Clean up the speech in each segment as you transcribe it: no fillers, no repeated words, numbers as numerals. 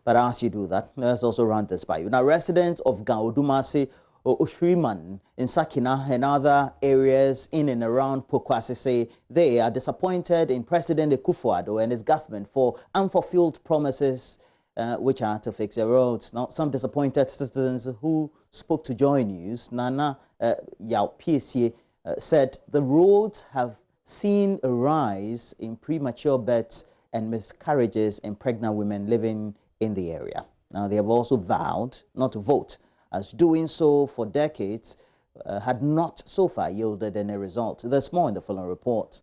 But as you do that, let's also run this by you. Now, residents of Ga-Odumase, Oshriman, in Sakina and other areas in and around Pokwase say they are disappointed in President Akufo-Addo and his government for unfulfilled promises which are to fix their roads. Now, some disappointed citizens who spoke to JoyNews, Nana Yao PSA, said the roads have seen a rise in premature births and miscarriages in pregnant women living in the area. Now, they have also vowed not to vote, as doing so for decades had not so far yielded any result. There's more in the following report.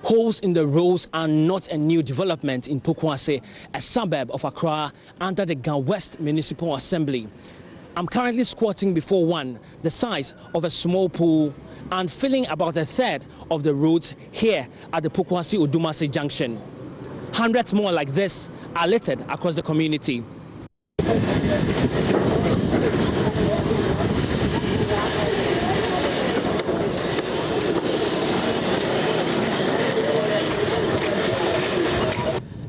Holes in the roads are not a new development in Pokwase, a suburb of Accra under the Ga West Municipal Assembly. I'm currently squatting before one, the size of a small pool, and filling about a third of the roads here at the Pokwase-Odumase junction. Hundreds more like this are littered across the community.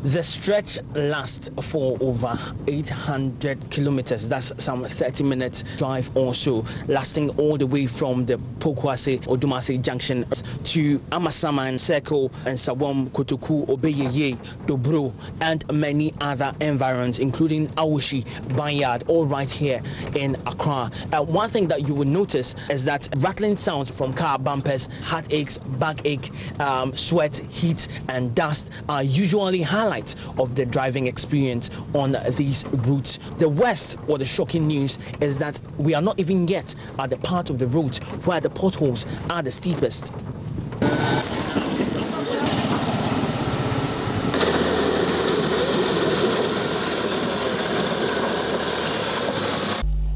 The stretch lasts for over 800 kilometers. That's some 30-minute drive or so, lasting all the way from the Pokwase-Odumase junction to Amasaman Circle and Sawam, Kotoku, Obeyeye, Dobro, and many other environs, including Awoshi, Banyard, all right here in Accra. One thing that you will notice is that rattling sounds from car bumpers, heartaches, backache, sweat, heat, and dust are usually highlighted of the driving experience on these routes. The worst or the shocking news is that we are not even yet at the part of the road where the potholes are the steepest.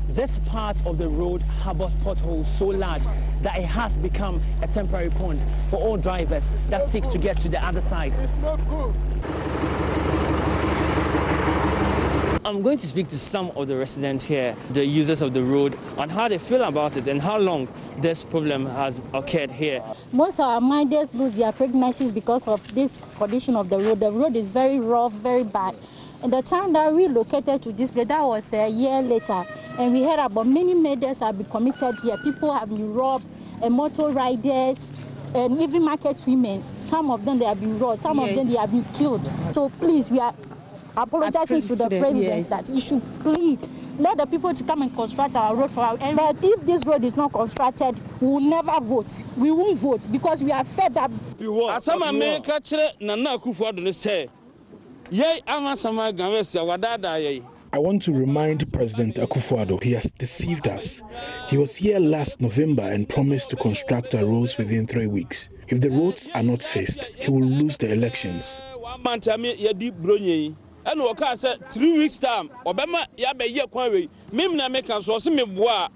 This part of the road harbors potholes so large that it has become a temporary pond for all drivers that seek to get to the other side. It's not good. I'm going to speak to some of the residents here, the users of the road, on how they feel about it and how long this problem has occurred here. Most of our mothers lose their pregnancies because of this condition of the road. The road is very rough, very bad. And the time that we relocated to this place, that was a year later, and we heard about many murders have been committed here. People have been robbed, and motor riders, and even market women. Some of them they have been robbed, some of them they have been killed. So please, we are apologizing to the president that he should please let the people to come and construct our road for our area. But if this road is not constructed, we will never vote. We won't vote because we are fed up. I want to remind President Akufo-Addo he has deceived us. He was here last November and promised to construct our roads within 3 weeks. If the roads are not fixed, he will lose the elections. And Waka said 3 weeks time, Obama Yabe Query, Mimna make us was me bois,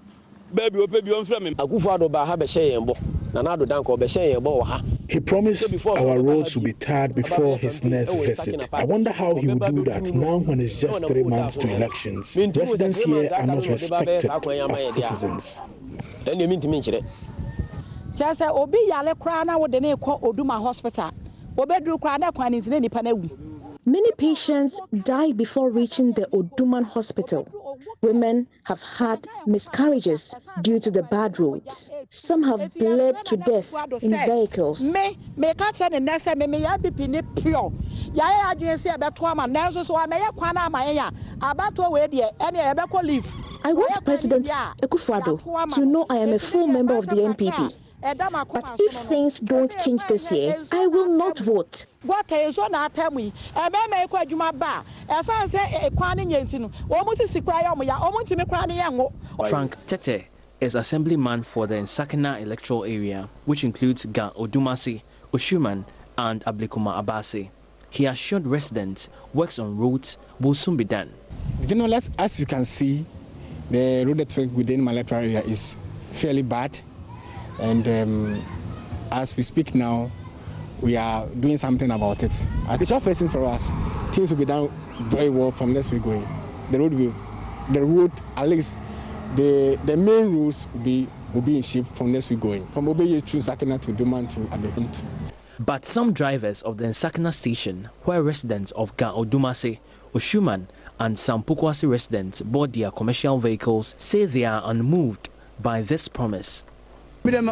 baby, baby, on from him. Akufo-Addo Bahabe Shaybo, Nanado Danko Beshaybo. He promised our roads will be tarred before his next visit. I wonder how he will do that now when it's just 3 months to elections. Residents here are not respected as citizens. And you mean to mention it? Just Obi Yale Krana with the name called Oduma Hospital. Obedu Krana Kwan is any Panewu. Many patients die before reaching the Oduman hospital. Women have had miscarriages due to the bad roads. Some have bled to death in vehicles. I want President Akufo-Addo to know I am a full member of the NPP. But if things don't change this year, I will not vote. Frank Tete is assemblyman for the Nsakina electoral area, which includes Ga-Odumase, Oshuman, and Ga-Odumase. He assured residents works on roads will soon be done. As you can see, the road network within my electoral area is fairly bad. And as we speak now, we are doing something about it. The short person for us, things will be done very well from next week going. The road, at least the main roads will be in shape from next week going. From Obeye to Sakina to Duman to Abekuntu. But some drivers of the Nsakina station, where residents of Ga-Odumase, Oshuman and some Pokwase residents board their commercial vehicles, say they are unmoved by this promise. We are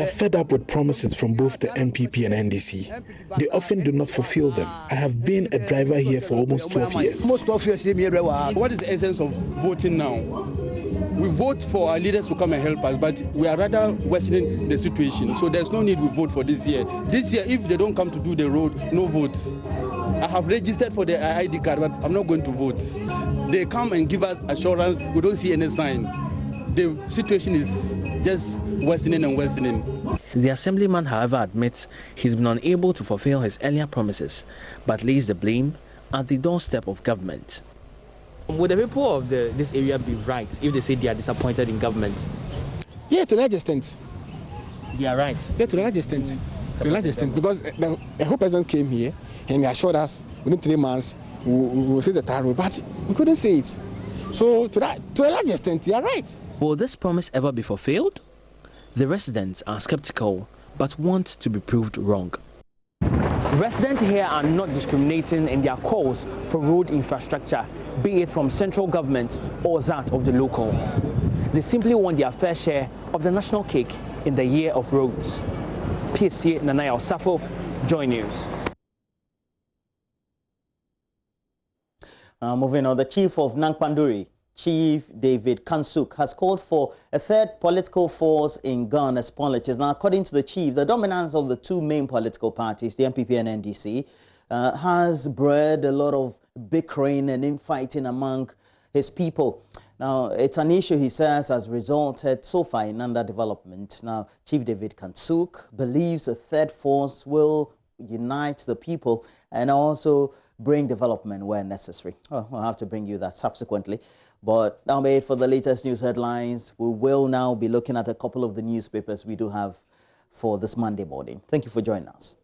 fed up with promises from both the MPP and NDC. They often do not fulfill them. I have been a driver here for almost 12 years. What is the essence of voting now? We vote for our leaders to come and help us, but we are rather questioning the situation. So there's no need we vote for this year. This year, if they don't come to do the road, no votes. I have registered for the ID card, but I'm not going to vote. They come and give us assurance. We don't see any sign. The situation is just worsening and worsening. The assemblyman, however, admits he's been unable to fulfill his earlier promises, but lays the blame at the doorstep of government. Would the people of this area be right if they say they are disappointed in government? Yeah, to a large extent. They are right? Yeah, to a large extent. To a large extent, because the whole president came here and he assured us within 3 months we will see the tar road, but we couldn't see it. So to a large extent, they are right. Will this promise ever be fulfilled? The residents are skeptical but want to be proved wrong. Residents here are not discriminating in their calls for road infrastructure, be it from central government or that of the local. They simply want their fair share of the national cake in the year of roads. PSC Nanaya Osafo, JoyNews. Moving on, the chief of Nankpanduri, Chief David Kansuk, has called for a third political force in Ghana's politics. Now, according to the chief, the dominance of the two main political parties, the MPP and NDC, has bred a lot of bickering and infighting among his people. Now, it's an issue, he says, has resulted so far in underdevelopment. Now, Chief David Kansuk believes a third force will unite the people and also bring development where necessary. Oh, we'll have to bring you that subsequently. But that'll be it for the latest news headlines. We will now be looking at a couple of the newspapers we do have for this Monday morning. Thank you for joining us.